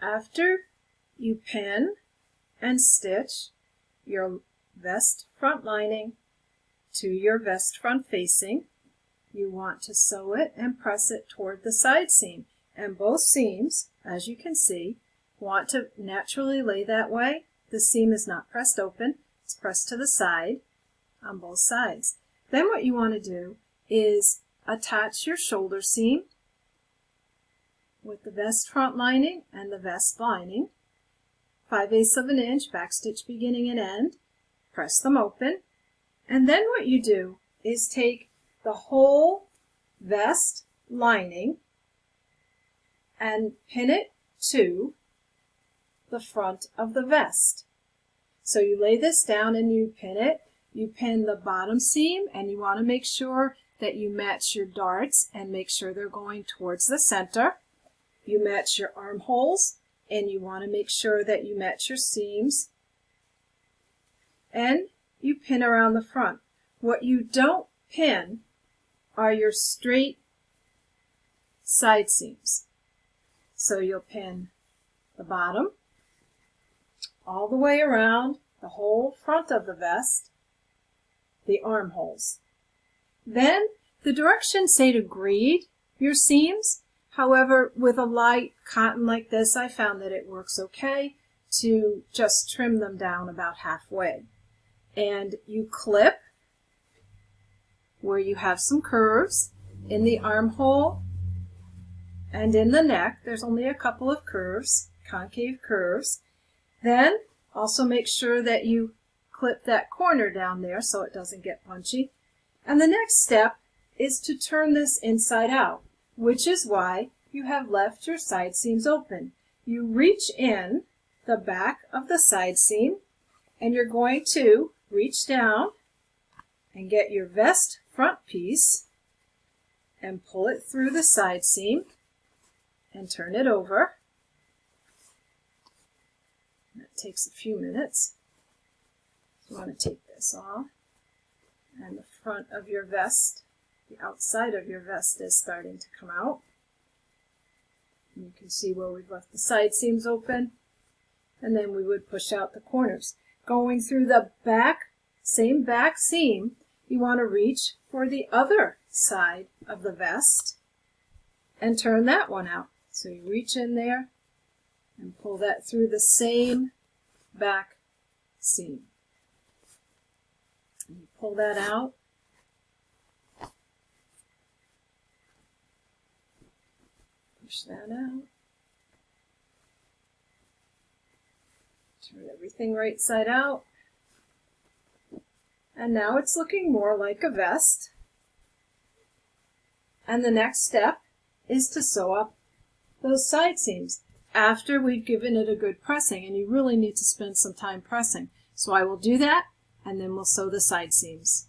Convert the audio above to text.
After you pin and stitch your vest front lining to your vest front facing, you want to sew it and press it toward the side seam. And both seams, as you can see, want to naturally lay that way. The seam is not pressed open, it's pressed to the side on both sides. Then what you want to do is attach your shoulder seam with the vest front lining and the vest lining, 5/8 of an inch, backstitch beginning and end, press them open, and then what you do is take the whole vest lining and pin it to the front of the vest. So you lay this down and you pin it. You pin the bottom seam and you want to make sure that you match your darts and make sure they're going towards the center. You match your armholes and you want to make sure that you match your seams. And you pin around the front. What you don't pin are your straight side seams. So you'll pin the bottom all the way around the whole front of the vest, the armholes. Then the directions say to grade your seams. However, with a light cotton like this, I found that it works okay to just trim them down about halfway. And you clip where you have some curves in the armhole and in the neck. There's only a couple of curves, concave curves. Then also make sure that you clip that corner down there so it doesn't get punchy. And the next step is to turn this inside out, which is why you have left your side seams open. You reach in the back of the side seam and you're going to reach down and get your vest front piece and pull it through the side seam and turn it over. That takes a few minutes. You want to take this off, and the front of your vest, the outside of your vest is starting to come out. And you can see where we've left the side seams open, and then we would push out the corners. Going through the back, same back seam, you want to reach for the other side of the vest and turn that one out. So you reach in there and pull that through the same back seam. And you pull that out. Push that out. Turn everything right side out. And now it's looking more like a vest. And the next step is to sew up those side seams after we've given it a good pressing, and you really need to spend some time pressing. So I will do that, and then we'll sew the side seams.